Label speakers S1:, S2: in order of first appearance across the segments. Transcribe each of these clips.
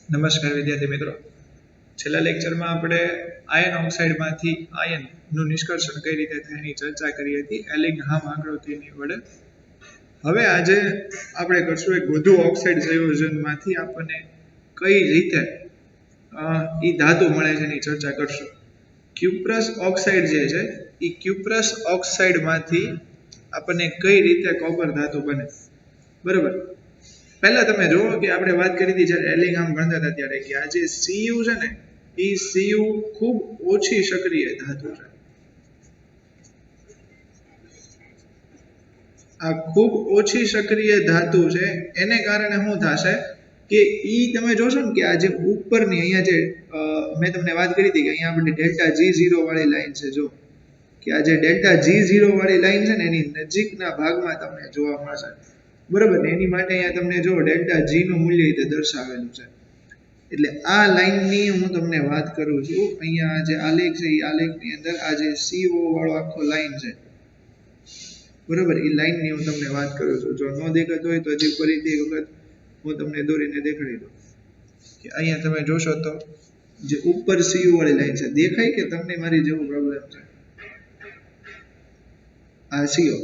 S1: નમસ્કાર વિદ્યાર્થી મિત્રો, છેલ્લા લેક્ચરમાં આપણે આયન ઓક્સાઇડમાંથી આયનનું નિષ્કર્ષણ કઈ રીતે થાય એની ચર્ચા કરી હતી એલિંગહામ આકૃતિની વડે. હવે આજે આપણે કરશું એક વધુ ઓક્સાઇડ સંયોજનમાંથી આપણને કઈ રીતે એ ધાતુ મળે છે એની ચર્ચા કરશું. ક્યુપ્રસ ઓક્સાઇડ જે છે એ ક્યુપ્રસ ઓક્સાઇડમાંથી આપણને કઈ રીતે કોપર ધાતુ બને. બરાબર, પહેલા તમે જુઓ કે આપણે વાત કરી હતી જ્યારે એલિંગહામ ભણતા હતા ત્યારે કે આ જે Cu છે ને એ Cu ખૂબ ઓછી સક્રિય ધાતુ છે. આ ખૂબ ઓછી સક્રિય ધાતુ છે, એને કારણે શું થશે કે ઈ તમે જોશો ને કે આ જે ઉપરની અહીંયા જે મેં તમને વાત કરી હતી કે અહીંયા આપણે ડેલ્ટા G0 વાળી લાઈન છે, જો કે આ જે ડેલ્ટા G0 વાળી લાઈન છે ને એની નજીકના ભાગમાં તમને જોવા મળશે. બરાબર ને, એની માટે અહીંયા તમને જો ડેલ્ટા G નું મૂલ્ય રીતે દર્શાવેલું છે. એટલે આ લાઈનની હું તમને વાત કરું છું. અહીંયા જે આલેખ છે એ આલેખની અંદર આ જે CO વાળો આખો લાઈન છે, બરાબર, એ લાઈનની હું તમને વાત કરું છું. જો ન દેખાતું હોય તો હજી ફરીથી એક વખત હું તમને દોરીને દેખાડી દઉં કે અહીંયા તમે જોશો તો જે ઉપર CO વાળી લાઈન છે, દેખાય કે તમને મારી જેવું પ્રોબ્લેમ છે? આ CO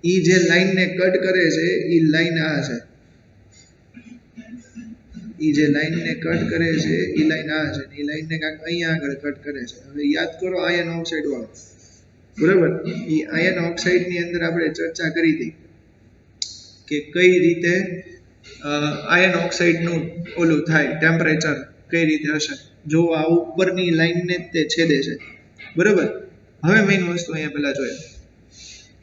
S1: ઈ જે લાઈનને કટ કરે છે એ લાઈન આ છે. ઈ જે લાઈનને કટ કરે છે એ લાઈન આ છે. એ લાઈનને કાંઈક અહીંયા આગળ કટ કરે છે. હવે યાદ કરો આયન ઓક્સાઇડ વાળો, બરાબર, એ આયન ઓક્સાઇડની અંદર આપણે ચર્ચા કરી હતી કે કઈ રીતે આયન ઓક્સાઇડનું ઓલું થાય, ટેમ્પરેચર કઈ રીતે હશે. જો આ ઉપરની લાઈનને તે છેદે છે, બરાબર. હવે મેઇન વસ્તુ અહીંયા પહેલા જોઈએ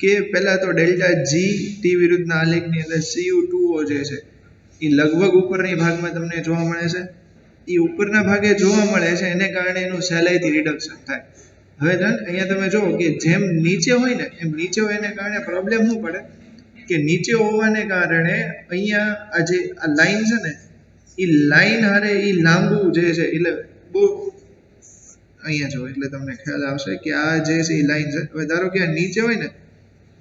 S1: કે પહેલા તો ડેલ્ટા G T વિરુદ્ધના આલેખની અંદર Cu2O જે છે એ લગભગ ઉપરની ભાગમાં તમને જોવા મળે છે. એ ઉપરના ભાગે જોવા મળે છે, એને કારણે એનું સહેલાઈથી રિડક્શન થાય. હવે અહીંયા તમે જુઓ કે જેમ નીચે હોય ને એમ નીચે હોય એને કારણે પ્રોબ્લેમ શું પડે કે નીચે હોવાને કારણે અહીંયા આ જે આ લાઈન છે ને એ લાઈન હારે એ લાંબુ જે છે એટલે બહુ અહીંયા જો એટલે તમને ખ્યાલ આવશે કે આ જે છે એ લાઈન છે. હવે ધારો કે આ નીચે હોય ને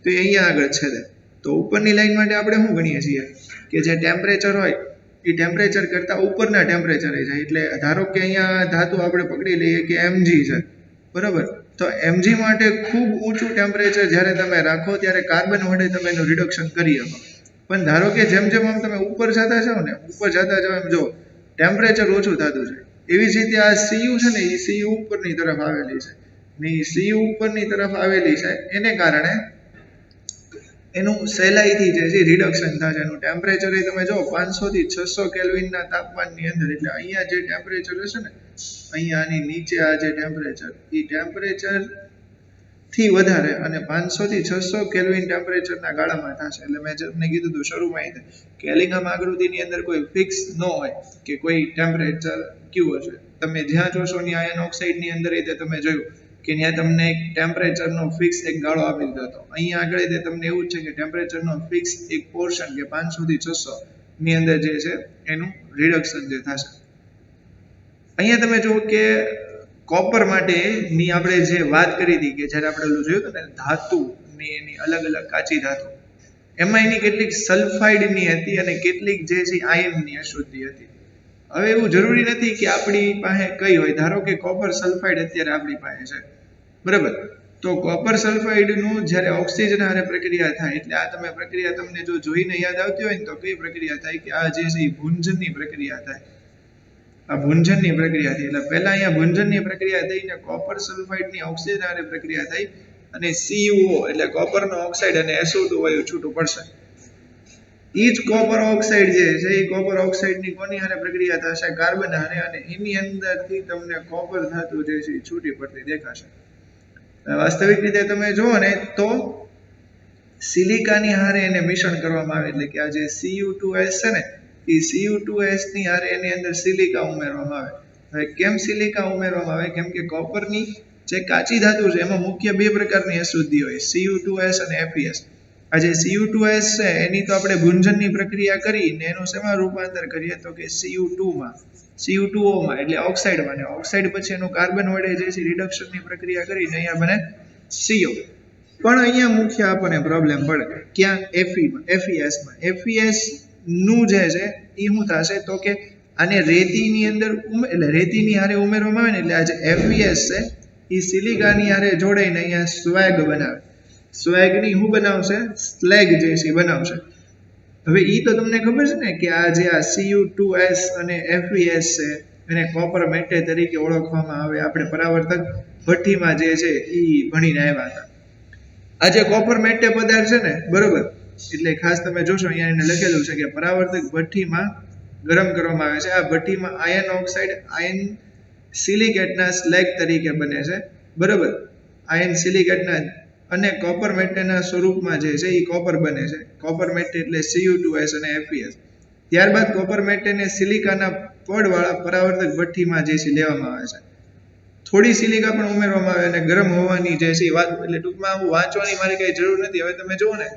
S1: તો એ અહીંયા આગળ છેદે, તો ઉપરની લાઈન માટે આપણે શું ગણીએ છીએ કે જે ટેમ્પરેચર હોય એ ટેમ્પરેચર કરતાં ઉપરના ટેમ્પરેચરે જાય. એટલે ધારો કે અહીંયા ધાતુ આપણે પકડી લઈએ કે Mg છે, બરાબર, તો Mg માટે ખૂબ ઊંચું ટેમ્પરેચર જ્યારે તમે રાખો ત્યારે કાર્બન વડે તમે એનું રિડક્શન કરી શકો. પણ ધારો કે જેમ જેમ આમ તમે ઉપર જતા જાઓ ને, ઉપર જતા જાઓ એમ જો ટેમ્પરેચર ઓછું થતું છે. એવી જ રીતે આ Cu છે ને એ Cu ઉપરની તરફ આવેલી છે ને એ Cu ઉપરની તરફ આવેલી છે એને કારણે એનું સહેલાઈથી જે છે રિડક્શન થશે. એનું ટેમ્પરેચર એ તમે જો 500 થી 600 કેલ્વિનના તાપમાનની અંદર, એટલે અહીંયા જે ટેમ્પરેચર હશે ને અહીંયા આની નીચે આ જે ટેમ્પરેચર એ ટેમ્પરેચર થી વધારે અને 500 થી 600 કેલ્વિન ટેમ્પરેચરના ગાળામાં થશે. એટલે મેં તમને કીધું હતું શરૂમાં કે એલિંગહામ આકૃતિની અંદર કોઈ ફિક્સ ન હોય કે કોઈ ટેમ્પરેચર કયું હશે. તમે જ્યાં જોશો ની આયન ઓક્સાઇડની અંદર એ તમે જોયું કે ત્યાં તમને એક ટેમ્પરેચરનો ફિક્સ એક ગાળો આપી દીધો હતો. અહીંયા આગળ તે તમને એવું જ છે કે ટેમ્પરેચરનો ફિક્સ એક પોર્શન કે 500 થી 600 ની અંદર જે છે એનું રિડક્શન જે થશે. અહીંયા તમે જુઓ કે કોપર માટેની આપણે જે વાત કરી હતી કે જ્યારે આપણે ઓલું જોયું હતું ને ધાતુની એની અલગ અલગ કાચી ધાતુ, એમાં એની કેટલીક સલ્ફાઇડની હતી અને કેટલીક જે છે આયનની અશુદ્ધિ હતી. હવે એવું જરૂરી નથી કે આપણી પાસે કઈ હોય. ધારો કે કોપર સલ્ફાઇડ અત્યારે આપણી પાસે છે, બરાબર, તો કોપર સલ્ફાઇડનું જ્યારે ઓક્સિજન હારે પ્રક્રિયા થાય, એટલે આ તમે પ્રક્રિયા તમને જો જોઈને યાદ આવતી હોય ને તો કઈ પ્રક્રિયા થાય કે આ જે છે એ ભુંજનની પ્રક્રિયા થાય. આ ભુંજનની પ્રક્રિયા થઈ એટલે પહેલા અહીંયા ભુંજનની પ્રક્રિયા થઈને કોપર સલ્ફાઇડની ઓક્સિજન હારે પ્રક્રિયા થઈ અને CuO એટલે કોપરનો ઓક્સાઇડ અને SO2 વાયુ છૂટું પડશે. એ જ કોપર ઓક્સાઇડ જે છે એ કોપર ઓક્સાઇડની કોની હારે પ્રક્રિયા થશે? કાર્બન હારે, અને એની અંદરથી તમને કોપર ધાતુ જે છે એ છૂટી પડતી દેખાશે. વાસ્તવિક રીતે તમે જુઓ ને તો સિલિકાની હારે એને મિશ્રણ કરવામાં આવે, એટલે કે આ જે Cu2S છે ને એ Cu2S ની હારે એની અંદર સિલિકા ઉમેરવામાં આવે. હવે કેમ સિલિકા ઉમેરવામાં આવે? કેમ કે કોપરની જે કાચી ધાતુ છે એમાં મુખ્ય બે પ્રકારની અશુદ્ધિ હોય, Cu2S અને FeS. આ જે Cu2S છે એની તો આપણે ભુંજનની પ્રક્રિયા કરીને એનું શેમાં રૂપાંતર કરીએ તો કે Cu2O માં એટલે ઓક્સાઇડમાં, અને ઓક્સાઇડ પછી એનું કાર્બન વડે જે છે રિડક્શનની પ્રક્રિયા કરીને અહીંયા બને CO. પણ અહીંયા મુખ્ય આપણને પ્રોબ્લેમ પડે ક્યાં? FeS માં. FeS નું જે છે એ શું થશે તો કે આને રેતીની અંદર એટલે રેતીની હારે ઉમેરવામાં આવે ને એટલે આ જે FeS છે એ સિલિકાની હારે જોડાઈને અહીંયા સ્વેગ બનાવે. સ્વેગની શું બનાવશે? સ્લેગ જે છે એ બનાવશે. હવે એ તો તમને ખબર છે ને કે આ જે આ Cu2S અને FeS છે એને કોપર મેટે તરીકે ઓળખવામાં આવે. આપણે પરાવર્તક ભઠ્ઠીમાં જે છે એ ભણીને આવ્યા હતા. આ જે કોપર મેટે પદાર્થ છે ને, બરોબર, એટલે ખાસ તમે જોશો અહીંયા એને લખેલું છે કે પરાવર્તક ભઠ્ઠીમાં ગરમ કરવામાં આવે છે. આ ભઠ્ઠીમાં આયન ઓક્સાઇડ આયન સિલિકેટના સ્લેગ તરીકે બને છે, બરોબર. આયન સિલિકેટના અને કોપર મેટેના સ્વરૂપમાં જે છે એ કોપર બને છે. કોપર મેટે એટલે Cu2S અને FeS. ત્યારબાદ કોપર મેટેને સિલિકાના પડવાળા પરાવર્તક ભઠ્ઠીમાં જે છે લેવામાં આવે છે. થોડી સિલિકા પણ ઉમેરવામાં આવે અને ગરમ હોવાની જે છે વાત, એટલે ટૂંકમાં હું વાંચવાની મારી કઈ જરૂર નથી. હવે તમે જુઓ ને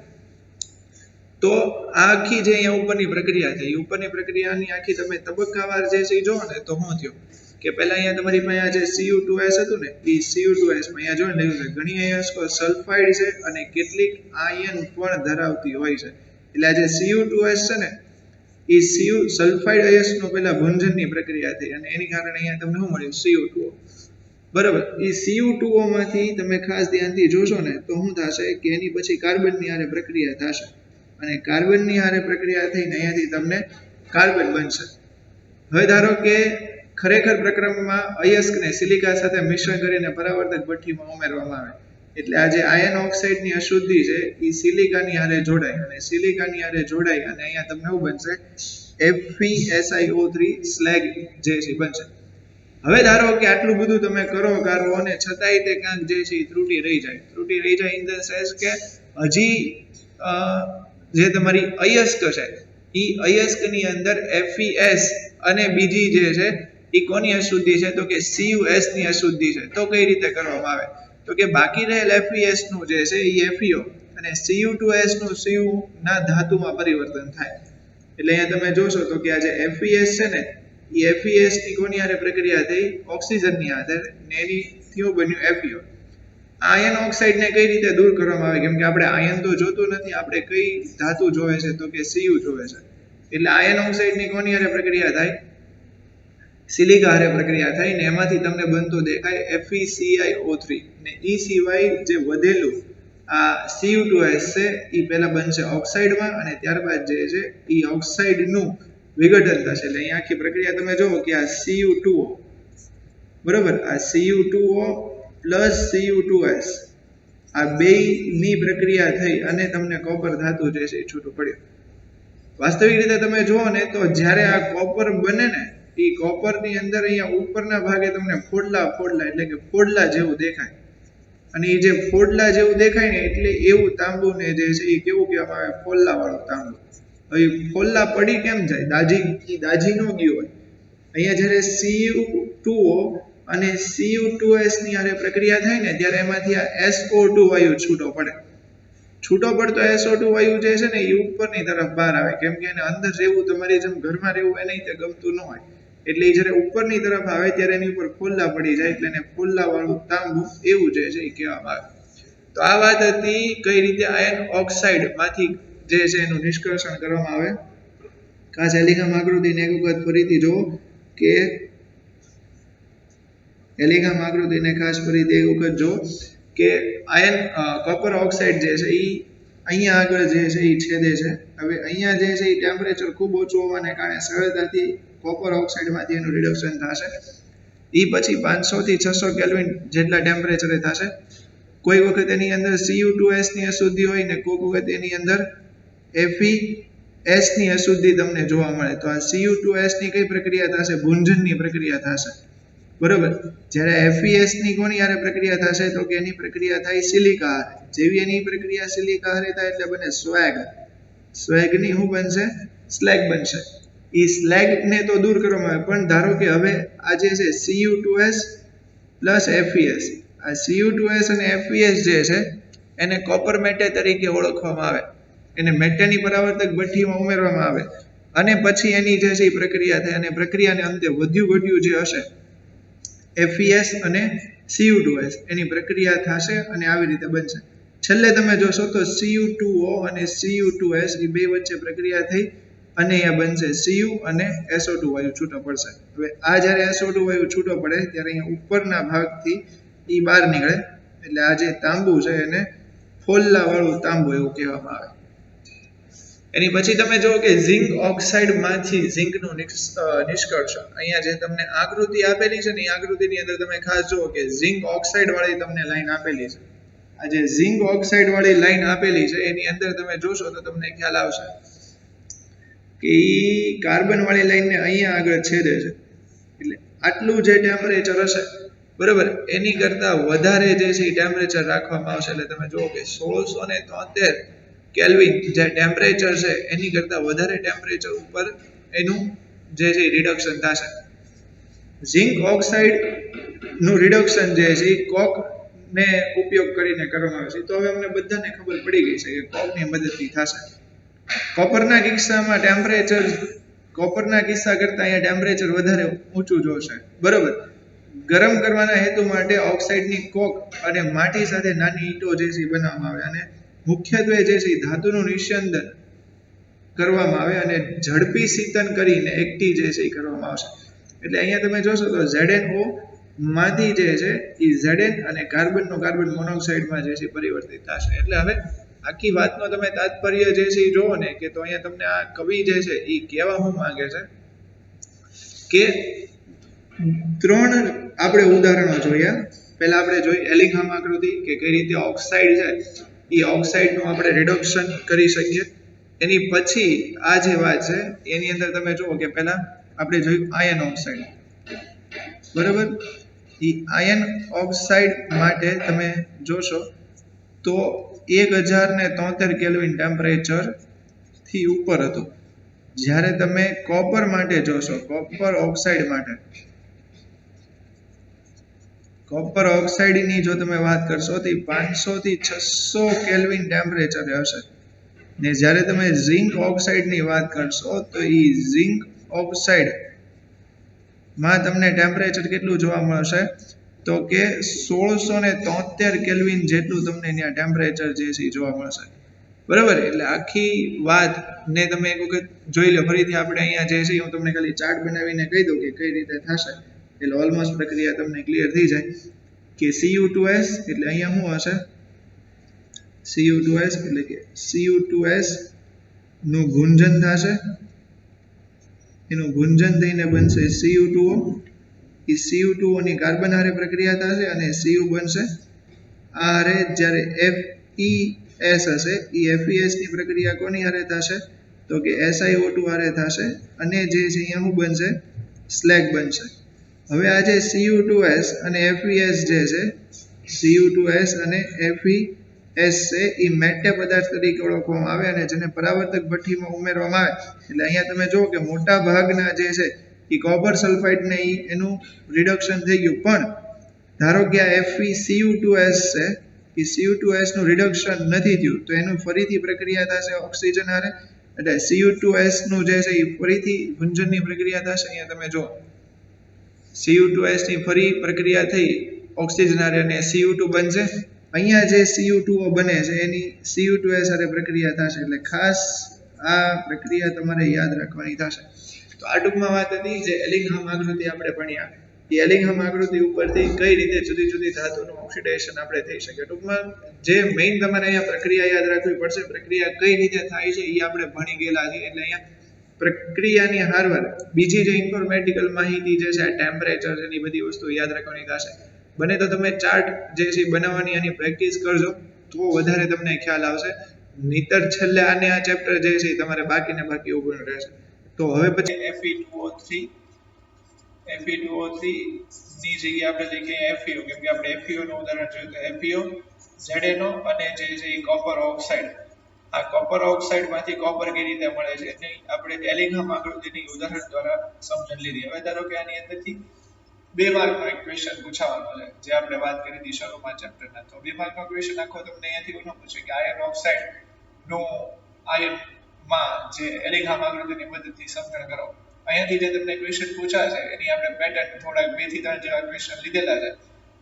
S1: તો આ આખી જે અહીંયા ઉપરની પ્રક્રિયા છે, એ ઉપરની પ્રક્રિયાની આખી તમે તબક્કાવાર જે છે એ જુઓ ને તો શું થયું કે પહેલા અહીંયા તમારી પાસે જે Cu2S હતું ને, એ Cu2S અહીંયા જોઈને લખ્યું છે ઘણી અહીંયા સલ્ફાઇડ છે અને કેટલીક આયન પણ ધરાવતી હોય છે. એટલે આ જે Cu2S છે ને એ સલ્ફાઇડ અયસ્કનો પહેલા ભુંજનની પ્રક્રિયા થઈ અને એની કારણે અહીંયા તમને શું મળ્યું? Cu2O. બરાબર. એ Cu2O માંથી તમે ખાસ ધ્યાનથી જોશો ને તો શું થશે કે એની પછી કાર્બનની હારે પ્રક્રિયા થશે અને કાર્બનની હારે પ્રક્રિયા થઈને અહીંયાથી તમને કાર્બન બનશે. હવે ધારો કે ખરેખર પ્રક્રિયામાં અયસ્કને સિલિકા સાથે મિશ્રણ કરીને પરાવર્તક ભઠ્ઠીમાં ઉમેરવામાં આવે એટલે આ જે આયન ઓક્સાઇડની અશુદ્ધિ છે એ સિલિકાની હારે જોડાય અને સિલિકાની હારે જોડાય અને અહીંયા તમને શું બનશે? FeSiO3 સ્લેગ જે છે બનશે. હવે ધારો કે આટલું બધું તમે કરો અને છતાંય તે કાંક જે છે એ ત્રુટી રહી જાય ઇન ધ સેન્સ કે હજી જે તમારી અયસ્ક છે એ અયસ્કની અંદર FeS અને બીજી જે છે એ કોની અશુદ્ધિ છે? તો કે CuS ની અશુદ્ધિ છે. તો કઈ રીતે કરવામાં આવે? તો કે બાકી રહેલ FeS નું જે છે એ FeO અને Cu2S નું Cu ના ધાતુમાં પરિવર્તન થાય. એટલે અહીંયા તમે જોશો તો કે આ જે FeS છે ને એ FeS ની કોની હારે પ્રક્રિયા થઈ? ઓક્સિજનની હારે, ને એની થયું બન્યું FeO. આયન ઓક્સાઇડને કઈ રીતે દૂર કરવામાં આવે? કેમ કે આપણે આયન તો જોતું નથી, આપણે કઈ ધાતુ જોવે છે? તો કે Cu જોવે છે. એટલે આયન ઓક્સાઇડની કોની હારે પ્રક્રિયા થાય? સિલિકા હારે પ્રક્રિયા થાય ને એમાંથી તમને બનતો દેખાય FeCiO3 ને એ સિવાય જે વધેલું આ Cu2S છે એ પહેલા બનશે ઓક્સાઇડમાં અને ત્યારબાદ જે છે એ ઓક્સાઇડનું વિઘટન થશે. એટલે અહીંયા આખી પ્રક્રિયા તમે જુઓ કે આ Cu2O, બરોબર, આ Cu2O પ્લસ Cu2S આ બેયની પ્રક્રિયા થઈ અને તમને કોપર ધાતુ જે છે એ છૂટું પડ્યું. વાસ્તવિક રીતે તમે જુઓ ને તો જ્યારે આ કોપર બને ને એ કોપરની અંદર અહીંયા ઉપરના ભાગે તમને ફોડલા એટલે કે ફોડલા જેવું દેખાય અને એ જે ફોડલા જેવું દેખાય ને એટલે એવું તાંબુને જે છે એ કેવું કહેવામાં આવે? ફોલ્લા વાળું તાંબુ. હવે ફોલ્લા પડી કેમ જાય? દાજી ન ગયું હોય. અહીંયા જ્યારે Cu2O અને Cu2S ની હારે પ્રક્રિયા થાય ને ત્યારે એમાંથી આ SO2 વાયુ છૂટો પડતો SO2 વાયુ જે છે ને એ ઉપરની તરફ બહાર આવે. કેમ કે એને અંદર રહેવું, તમારી જેમ ઘરમાં રહેવું એને તે ગમતું ન હોય એટલે એ જ્યારે ઉપરની તરફ આવે ત્યારે એની ઉપર ફોલ્લા પડી જાય એટલે એને ફોલ્લા વાળું તાંબુ એવું જે છે એ કહેવામાં આવે. તો આ વાત હતી કઈ રીતે આયન ઓક્સાઇડ માંથી જે છે એનું નિષ્કર્ષણ કરવામાં આવે. ખાસ એલિગમ આકૃતિને એક વખત ફરીથી જુઓ કે એલિગમ આકૃતિને ખાસ ફરીથી એક વખત જુઓ કે આયન કોપર ઓક્સાઇડ જે છે એ અહીંયા આગળ જે છે એ છેદે છે. હવે અહીંયા જે છે એ ટેમ્પરેચર ખૂબ ઓછું હોવાને કારણે સરળતાથી કોપર ઓક્સાઇડમાંથી એનું રિડક્શન થશે. એ પછી 500 થી 600 કેલ્વિન જેટલા ટેમ્પરેચરે થશે. કોઈ વખત એની અંદર Cu2S ની અશુદ્ધિ હોય ને કોઈ વખત એની અંદર FeS ની અશુદ્ધિ તમને જોવા મળે. તો આ Cu2S ની કઈ પ્રક્રિયા થશે? ભુંજનની પ્રક્રિયા થશે, બરોબર. જ્યારે FeS ની કોની હારે પ્રક્રિયા થશે? તો કે એની પ્રક્રિયા થાય સિલિકા હારે. જેવી એની પ્રક્રિયા સિલિકા હારે થાય એટલે બને સ્વેગ. સ્વેગની શું બનશે? સ્લેગ બનશે. એ સ્લેગને તો દૂર કરવામાં આવે પણ ધારો કે હવે આ જે છે Cu2S પ્લસ FeS, આ Cu2S અને FeS જે છે એને કોપર મેટે તરીકે ઓળખવામાં આવે. એને મેટેની પરાવર્તક ભઠ્ઠીમાં ઉમેરવામાં આવે અને પછી એની જે છે એ પ્રક્રિયા થાય અને પ્રક્રિયાને અંતે વધ્યું ઘટ્યું જે હશે FeS અને Cu2S એની પ્રક્રિયા થશે અને આવી રીતે બનશે. છેલ્લે તમે જોશો તો Cu2O અને Cu2S એ બે વચ્ચે પ્રક્રિયા થઈ અને અહીંયા બનશે Cu અને SO2 વાયુ છૂટો પડશે. હવે આ જ્યારે SO2 વાયુ છૂટો પડે ત્યારે અહીંયા ઉપરના ભાગથી એ બહાર નીકળે એટલે આ જે તાંબુ છે એને ફોલ્લા વાળું તાંબુ એવું કહેવામાં આવે. એની પછી તમે જુઓ કે ઝિંક ઓક્સાઇડમાંથી ઝિંકનું નિષ્કર્ષણ અહીંયા જે તમને આકૃતિ આપેલી છે ને એ આકૃતિની અંદર તમે ખાસ જુઓ કે ઝિંક ઓક્સાઇડ વાળી તમને લાઈન આપેલી છે. આ જે ઝિંક ઓક્સાઇડ વાળી લાઈન આપેલી છે એની અંદર તમે જોશો તો તમને ખ્યાલ આવશે કે ઈ કાર્બન વાળી લાઈનને અહીંયા આગળ છેદે છે એટલે આટલું જે ટેમ્પરેચર હશે બરાબર એની કરતાં વધારે જે છે એ ટેમ્પરેચર રાખવામાં આવશે એટલે તમે જુઓ કે 1673 કેલ્વિન જે ટેમ્પરેચર છે એની કરતાં વધારે ટેમ્પરેચર ઉપર એનું જે છે રિડક્શન થશે. ઝિંક ઓક્સાઇડ નું રિડક્શન જે છે એ કોક ને ઉપયોગ કરીને કરવામાં આવે છે. તો હવે અમને બધાને ખબર પડી ગઈ છે કે કોકની મદદથી થશે. કોપરના કિસ્સામાં કોપરના કિસ્સા કરતાં અહીંયા ટેમ્પરેચર વધારે ઊંચું જોશે બરાબર. ગરમ કરવાના હેતુ માટે ઓક્સાઇડની કોક અને માટી સાથે નાની ઈંટો જે છે બનાવવામાં આવે અને મુખ્યત્વે જે છે ધાતુનું નિસ્યંદન કરવામાં આવે અને ઝડપી શીતન કરીને એકઠી જે છે એ કરવામાં આવશે. એટલે અહીંયા તમે જોશો તો ZnO માંથી જે છે એ Zn અને કાર્બન મોનોક્સાઇડમાં જે છે પરિવર્તિત થશે. એટલે હવે આખી વાતનો તમે તાત્પર્ય જે છે એ જોવો ને કે તો અહીંયા તમને આ કવિ જે છે એ કહેવા શું માંગે છે કે 3 આપણે ઉદાહરણો જોયા. પહેલા આપણે જોઈ એલિંગહામ આકૃતિ કે કઈ રીતે ઓક્સાઇડ છે એ ઓક્સાઇડનું આપણે રિડક્શન કરી શકીએ. એની પછી આ જે વાત છે એની અંદર તમે જુઓ કે પહેલા આપણે જોયું આયન ઓક્સાઇડ બરાબર. એ આયન ઓક્સાઇડ માટે તમે જોશો તો 1073 કેલ્વિન ટેમ્પરેચર થી ઉપર હતું. જ્યારે તમે કોપર માટે જોશો કોપર ઓક્સાઇડની જો તમે વાત કરશો તો 500 થી 600 કેલ્વિન ટેમ્પરેચર હશે. ને જ્યારે તમે ઝિંક ઓક્સાઇડની વાત કરશો તો એ ઝિંક ઓક્સાઇડ માં તમને ટેમ્પરેચર કેટલું જોવા મળશે તો કે 1673 કેલ્વિન જેટલું તમને ત્યાં ટેમ્પરેચર જે છે જોવા મળશે બરાબર. એટલે આખી વાત ને તમે એક વખત જોઈ લો ફરીથી. આપણે અહીંયા જે છે હું તમને ખાલી ચાર્ટ બનાવીને કહી દઉં કે કઈ રીતે થશે એટલે ઓલમોસ્ટ પ્રક્રિયા તમને ક્લિયર થઈ જાય કે Cu2s એટલે અહીંયા શું હશે Cu2s એટલે કે Cu2s નું ગુંજન થશે. એનું ગુંજન થઈને બનશે Cu2O. એ Cu2O ની કાર્બન હારે પ્રક્રિયા થશે અને Cu બનશે આ હારે. જ્યારે FeS હશે એ FeS ની પ્રક્રિયા કોની હારે થશે તો કે SiO2 હારે થશે અને જે છે અહીંયા શું બનશે સ્લેગ બનશે. હવે આ જે Cu2s અને FeS જે છે Cu2s અને FeS છે એ મેટે પદાર્થ તરીકે ઓળખવામાં આવે અને જેને પરાવર્તક ભઠ્ઠીમાં ઉમેરવામાં આવે એટલે અહીંયા તમે જુઓ કે મોટા ભાગના જે છે એ કોપર સલ્ફાઇડ ને એનું રિડક્શન થઈ ગયું. પણ ધારો કે આ FeCu2s છે એ Cu2s નું રિડક્શન નથી થયું તો એનું ફરીથી પ્રક્રિયા થશે ઓક્સિજન હારે એટલે Cu2s નું જે છે એ ફરીથી ગુંજનની પ્રક્રિયા થશે. અહીંયા તમે જો Cu2s ની ફરી પ્રક્રિયા થઈ ઓક્સિજન હારે અને Cu2 બનશે. અહીંયા જે Cu2O બને છે એની Cu2s હારે પ્રક્રિયા થશે એટલે ખાસ આ પ્રક્રિયા તમારે યાદ રાખવાની થશે. તો આ ટૂંકમાં વાત હતી જે એલિંગહામ આકૃતિ આપણે ભણ્યા એ એલિંગહામ આકૃતિ ઉપરથી કઈ રીતે જુદી જુદી ધાતુનું ઓક્સિડેશન આપણે થઈ શકે. ટૂંકમાં જે મેઇન તમારે અહીંયા પ્રક્રિયા યાદ રાખવી પડશે પ્રક્રિયા કઈ રીતે થાય છે એ આપણે ભણી ગયેલા છીએ એટલે અહીંયા પ્રક્રિયાની હારવાર બીજી જે ઇન્ફોર્મેટિકલ માહિતી જે છે ટેમ્પરેચર એની બધી વસ્તુ યાદ રાખવાની થશે. બને તો તમે ચાર્ટ જે છે બનાવવાની એની પ્રેક્ટિસ કરજો તો વધારે તમને ખ્યાલ આવશે. નહીતર છેલ્લે આને આ ચેપ્ટર જે છે તમારે બાકીને બાકી ઉભું રહેશે. તો હવે પછી Fe2O3 ની જગ્યાએ આપણે લખીએ FeO કેમ કે આપણે FeO નું ઉદાહરણ જોયું તો FeO ZnO અને જે છે કોપર ઓક્સાઇડ. આ કોપર ઓક્સાઇડ માંથી કોપર કઈ રીતે મળે છે એટલે આપણે એલિંગહામ આકૃતિની ઉદાહરણ દ્વારા સમજણ લીધી. હવે ધારો કે આની અંદરથી 2 માર્કનો એક ક્વેશ્ચન પૂછાવાનો છે જે આપણે વાત કરી હતી શરૂમાં ચેપ્ટરના. તો 2 માર્કનો ક્વેશ્ચન આખો તમને અહીંયાથી ઓનો પૂછે કે આયન ઓક્સાઇડ નું આયન માં જે એલિંગહામ આકૃતિની મદદથી સમજણ કરો. અહીંયાથી જે તમને ક્વેશ્ચન પૂછાશે એની આપણે પેટર્ન થોડાક 2 થી 3 જેવા ક્વેશ્ચન લીધેલા છે.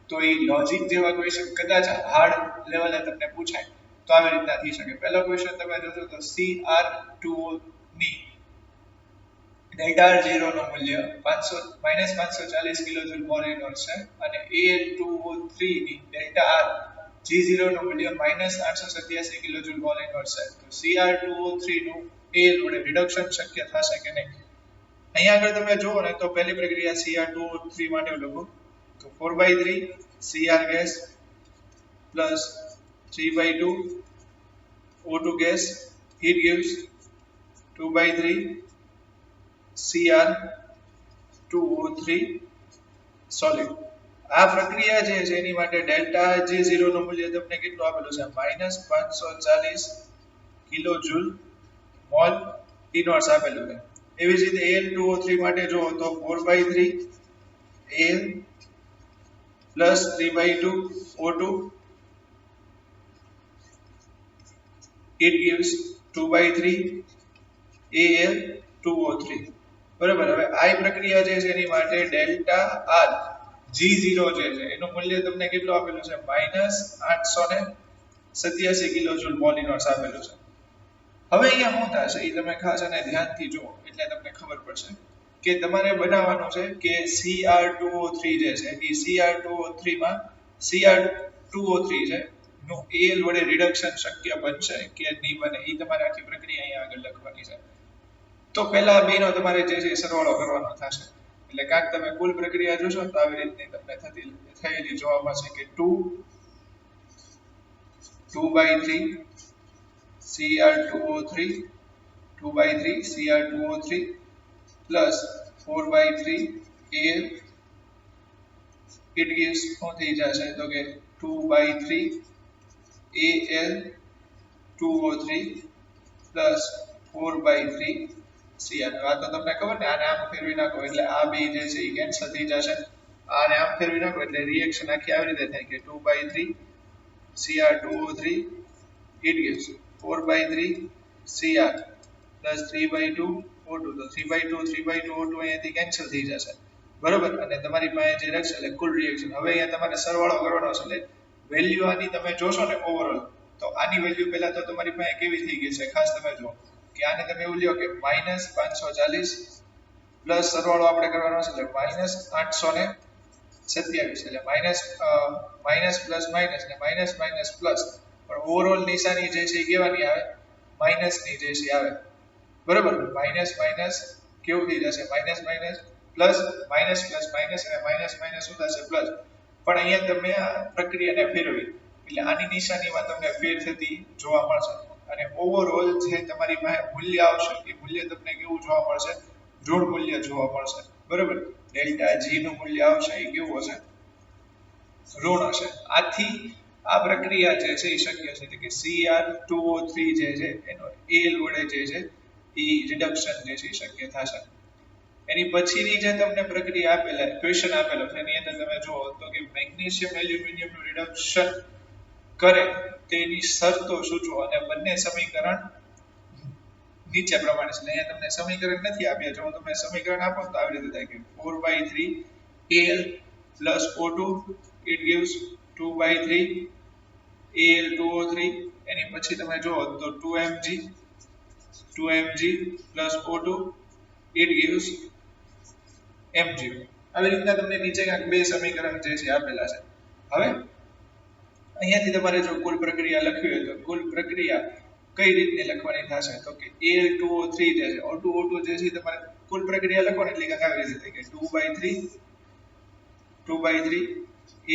S1: તો એ લોજિક જેવા ક્વેશ્ચન કદાચ હાર્ડ લેવલે તમને પૂછાય તો આવી રીતના થઈ શકે. પહેલો ક્વેશ્ચન તમે જોશો તો Cr2O ની ડેલ્ટા R0 નું મૂલ્ય 540 કિલોજૂલ પર ઇનવર્સ છે અને Al2O3 ની ડેલ્ટા R G0 નું મૂલ્ય -887 કિલોજૂલ પર ઇનવર્સ છે. તો Cr2O3 નું Al વડે રિડક્શન શક્ય થશે કે નહીં? અહીંયા આગળ તમે જુઓ ને તો પહેલી પ્રક્રિયા Cr2O3 માટે લખો તો 4/3 Cr gas plus 3/2 O2 gas heat gives 2/3 Cr2O3 solid. આ પ્રક્રિયા જે છે એની માટે ડેલ્ટા G0 નું મૂલ્ય તમને કેટલું આપેલું છે? -540 કિલોજૂલ મોલ ઇનવર્સ આપેલું છે. એવી જ રીતે Al2O3 માટે જો તો 4/3 Al plus 3/2 O2 it gives 2/3 Al2O3. બરાબર. હવે આ પ્રક્રિયા જે છે એની માટે ડેલ્ટા R G0 જે છે એનું મૂલ્ય તમને કેટલું આપેલું છે? -887 કિલોજૂલ મોલ ઇનવર્સ આપેલું છે. હવે અહીંયા શું થશે એ તમે ખાસ અને ધ્યાનથી જુઓ એટલે તમને ખબર પડશે કે તમારે બનાવવાનું છે કે Cr2O3 જે છે એ Cr2O3 માં Cr2O3 છે નું Al વડે રિડક્શન શક્ય બનશે કે નહીં બને એ તમારે આખી પ્રક્રિયા અહીંયા આગળ લખવાની છે. તો પહેલા આ બેનો તમારે જે છે સરવાળો કરવાનો થશે એટલે કાંક તમે કુલ પ્રક્રિયા જોશો તો આવી રીતની તમને થયેલી જોવા મળશે કે 2/3 Cr2O3 2/3 Cr2O3 plus 4/3 Al it gives શું થઈ જશે તો કે 2/3 Al2O3 plus 4/3 Cr. આ તો તમને ખબર ને આને આમ ફેરવી નાખો એટલે આ બે જે છે એ કેન્સલ થઈ જશે. આને આમ ફેરવી નાખો એટલે રિએક્શન આખી આવી રીતે થાય કે 2/3 Cr2O3 it gives 4/3 Cr plus 3/2 O2. તો 3/2 O2 અહીંયાથી કેન્સલ થઈ જશે. બરોબર. અને તમારી પાસે જે રહેશે એટલે કુલ રિએક્શન. હવે અહીંયા તમારે સરવાળો કરવાનો છે એટલે વેલ્યુ આની તમે જોશો ને ઓવરઓલ તો આની વેલ્યુ પહેલા તો તમારી પાસે કેવી થઈ ગઈ છે ખાસ તમે જુઓ કે આને તમે એવું લ્યો કે -540 પ્લસ સરવાળો આપણે કરવાનો છે એટલે -827 એટલે માઇનસ પ્લસ માઇનસ ને માઇનસ માઇનસ પ્લસ પણ ઓવરઓલ નિશાની જે છે એ કેવાની આવે? માઇનસ ની જે છે આવે. બરાબર. માઇનસ માઇનસ કેવું થઈ જશે? Minus minus plus minus plus minus અને માઇનસ માઇનસ શું થશે? પ્લસ. પણ અહીંયા તમે આ પ્રક્રિયાને ફેરવી એટલે આની નિશાનીમાં તમને ફેર થતી જોવા મળશે અને ઓવરઓલ જે તમારી પાસે મૂલ્ય આવશે એ મૂલ્ય તમને કેવું જોવા મળશે? ઋણ મૂલ્ય જોવા મળશે. બરાબર. ડેલ્ટા G નું મૂલ્ય આવશે એ કેવું હશે? ઋણ હશે. આથી આ પ્રક્રિયા જે છે એ શક્ય છે કે Cr2O3 જે છે એનો Al વડે જે છે એ રિડક્શન જે છે એ શક્ય થશે. એની પછીની જે તમને પ્રક્રિયા આપેલા ક્વેશ્ચન આપેલો છે એની અંદર તમે જુઓ તો કે મેગ્નેશિયમ એલ્યુમિનિયમ નું રિડક્શન કરે તેની શરતો સૂચવો અને બંને સમીકરણ નીચે પ્રમાણે છે. અહીંયા તમને સમીકરણ નથી આપ્યા. જો તમે સમીકરણ આપો તો આવી રીતે થાય કે 4/3 Al plus O2 it gives 2/3 Al2O3. એની પછી તમે જુઓ તો 2mg plus O2 it gives mg. આવી રીતના તમને નીચે ક્યાંક બે સમીકરણ જે છે આપેલા છે. હવે અહીંયાથી તમારે જો કુલ પ્રક્રિયા લખવી હોય તો કુલ પ્રક્રિયા કઈ રીતે લખવાની થશે તો કે Al2O3 જે છે O2 જે છે તમારે કુલ પ્રક્રિયા લખવાની એટલે કે આવી રીતે કે 2/3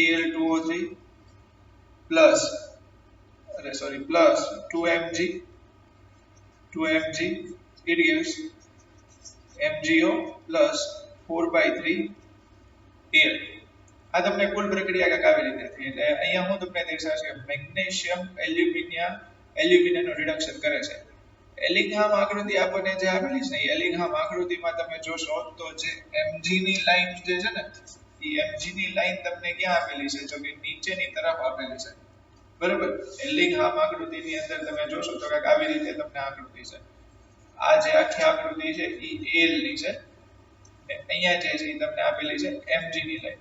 S1: Al2O3 plus 2mg it gives MgO plus 4/3 Al. આ તમને કુલ પ્રક્રિયા કાંઈક આવી રીતે થઈ એટલે અહીંયા હું તમને દર્શાવશે મેગ્નેશિયમ એલ્યુમિનિયમનું રિડક્શન કરે છે. એલિંગહામ આકૃતિ આપણને જે આપેલી છે ને એલિંગહામ આકૃતિમાં તમે જોશો તો જે Mg ની લાઈન જે છે ને એ Mg ની લાઈન તમને ક્યાં આપેલી છે તો કે નીચેની તરફ આપેલી છે. બરાબર. એલિંગહામ આકૃતિની અંદર તમે જોશો તો કાંઈક આવી રીતે તમને આકૃતિ છે. આ જે આખી આકૃતિ છે એ Al ની છે. અહીંયા જે છે તમને આપેલી છે Mg ની લાઈન.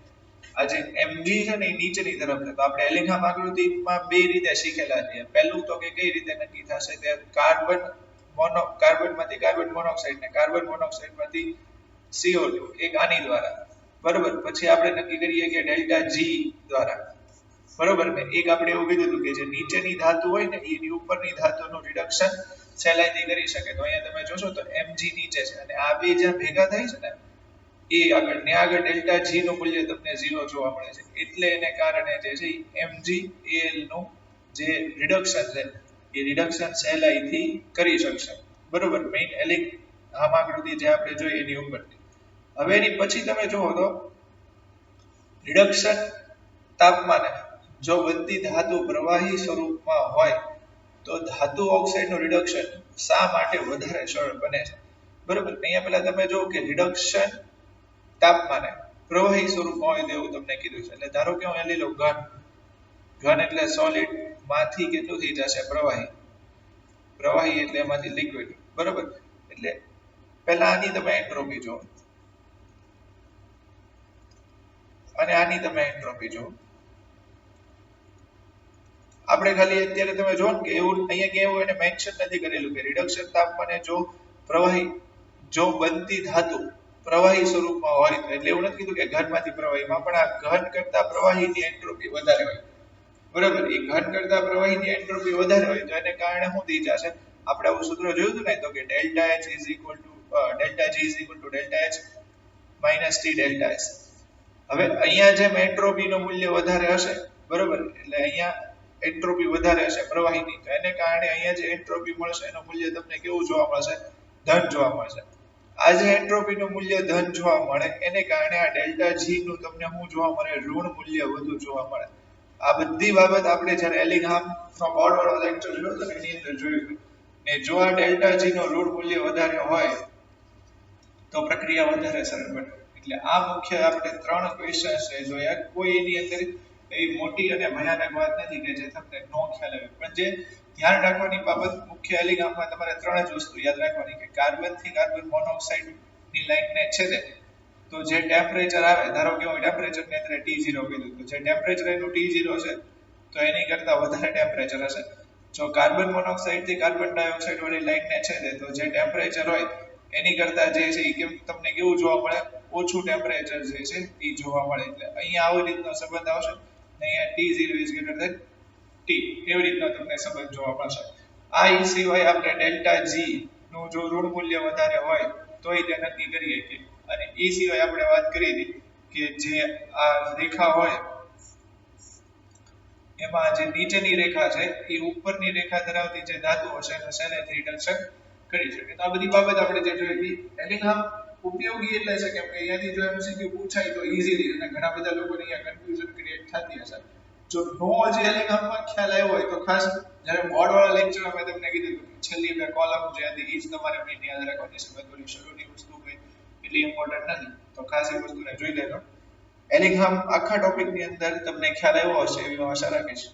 S1: આ જે Mg છે ને એ નીચેની તરફ છે. તો આપણે એલિંગહામ આકૃતિમાં બે રીતે શીખેલા છીએ. પહેલું તો કે કઈ રીતે નક્કી થશે તે કાર્બન કાર્બનમાંથી કાર્બન મોનોક્સાઇડ ને કાર્બન મોનોક્સાઇડમાંથી CO2 એક આની દ્વારા બરોબર પછી આપણે નક્કી કરીએ કે ડેલ્ટા G દ્વારા બરોબર ને એક આપણે એવું કીધું હતું કે જે નીચેની ધાતુ હોય ને એની ઉપરની ધાતુનું રિડક્શન સહેલાઈથી કરી શકે તો અહીંયા તમે જોશો તો Mg નીચે છે અને આ બે જ્યાં ભેગા થાય છે ને એ આગળ ને આગળ ડેલ્ટા G નું મૂલ્ય તમને 0 જોવા મળે છે એટલે એને કારણે જે છે MgAl નું જે રિડક્શન છે એ રિડક્શન સહેલાઈથી કરી શકશે બરોબર મેઇન એલિક આકૃતિ જે આપણે જોઈએ એની ઉપરથી હવે એની પછી તમે જુઓ તો રિડક્શન તાપમાને જો બનતી ધાતુ પ્રવાહી સ્વરૂપમાં હોય તો ધાતુ ઓક્સાઇડનું રિડક્શન શા માટે વધારે સરળ બને છે બરોબર અહીંયા પહેલા તમે જો કે રિડક્શન તાપમાને પ્રવાહી સ્વરૂપમાં હોય તેવું તમને કીધું છે એટલે ધારો કે હું લઈ લઉં ઘન એટલે સોલિડ માંથી કેટલું થઈ જશે પ્રવાહી એટલે એમાંથી લિક્વિડ બરોબર એટલે પહેલા આની તમે એન્ટ્રોપી જો અને આની તમે એન્ટ્રોપી જો આપણે ખાલી અત્યારે તમે જો કે એવું અહીંયા કે એવું એને મેન્શન નથી કરેલું કે રિડક્શન તાપમાને જો બનતી ધાતુ પ્રવાહી સ્વરૂપમાં હોય એટલે એવું નથી કીધું કે ઘનમાંથી પ્રવાહીમાં પણ આ ઘન કરતા પ્રવાહીની એન્ટ્રોપી વધારે હોય બરાબર એ ઘન કરતા પ્રવાહીની એન્ટ્રોપી વધારે હોય તો એને કારણે શું થઈ જશે આપણે આવું સૂત્ર જોયું હતું ને તો કે delta H delta G delta H minus T delta S હવે અહીંયા જેમ એન્ટ્રોપીનું મૂલ્ય વધારે હશે બરાબર એટલે અહીંયા એન્ટ્રોપી વધારે હશે પ્રવાહીની તો એને કારણે અહીંયા જે એન્ટ્રોપી મળશે એનું મૂલ્ય તમને કેવું જોવા મળશે ધન જોવા મળશે આ જે એન્ટ્રોપીનું મૂલ્ય ધન જોવા મળે એને કારણે આ ડેલ્ટા G નું તમને શું જોવા મળે ઋણ મૂલ્ય વધુ જોવા મળે આ બધી બાબત આપણે જ્યારે એલિંગહામનો બોર્ડ વાળો લેક્ચર જોયો તો એની અંદર જોયું ને જો આ ડેલ્ટા G નું ઋણ મૂલ્ય વધારે હોય તો પ્રક્રિયા વધારે સરળ બને એટલે આ મુખ્ય આપણે 3 ક્વેશ્ચન છે જોયા કોઈ એની અંદર એવી મોટી અને ભયાનક વાત નથી કે જે તમને નો ખ્યાલ આવે પણ જે ધ્યાન રાખવાની બાબત મુખ્ય એલિગામમાં તમારે 3 જ વસ્તુ યાદ રાખવાની કે કાર્બન થી કાર્બન મોનોક્સાઇડ ની લાઈનને છેદે તો જે ટેમ્પરેચર આવે ધારો કે હું ટેમ્પરેચર ને અત્યારે T0 કીધું તો જે ટેમ્પરેચર એનું T0 છે તો એની કરતા વધારે ટેમ્પરેચર હશે જો કાર્બન મોનોક્સાઇડ થી કાર્બન ડાયોક્સાઇડ વાળી લાઈનને છેદે તો જે ટેમ્પરેચર હોય એની કરતા જે છે એ તમને કેવું જોવા મળે ઓછું ટેમ્પરેચર જે છે એ જોવા મળે એટલે અહીંયા આવી રીતનો સંબંધ આવશે અહીંયા T0 is greater than T એવી રીતનો તમને સંબંધ જોવા મળશે આ સિવાય આપણે ડેલ્ટા G નું જો ઋણ મૂલ્ય વધારે હોય તોય તે નક્કી કરીએ કે અને એ સિવાય આપણે વાત કરી હતી કે જે આ રેખા હોય એમાં જે નીચેની રેખા છે એ ઉપરની રેખા ધરાવતી જે ધાતુ હશે એનું સહેલાઈથી રિડક્શન કરી શકે તો આ બધી બાબત આપણે જે જોઈ એલિંગહામ ઉપયોગી એટલે છે કેમ કે અહીંયાથી જો MCQ પૂછાય તો ઈઝીલી અને ઘણા બધા લોકોને અહીંયા કન્ફ્યુઝન ક્રિએટ થતી હશે જો નો જે એલિંગહામમાં ખ્યાલ આવ્યો હોય તો ખાસ જ્યારે બોર્ડ વાળા લેક્ચરમાં મેં તમને કીધું કે છેલ્લી બે કોલમ જે હતી એ જ તમારે મેઇન યાદ રાખવાની છે બધું શરૂની વસ્તુ કઈ એટલી ઇમ્પોર્ટન્ટ નથી તો ખાસ એ વસ્તુને જોઈ લેજો એલિંગહામ આખા ટોપિકની અંદર તમને ખ્યાલ આવ્યો હશે એવી હું આશા રાખીશ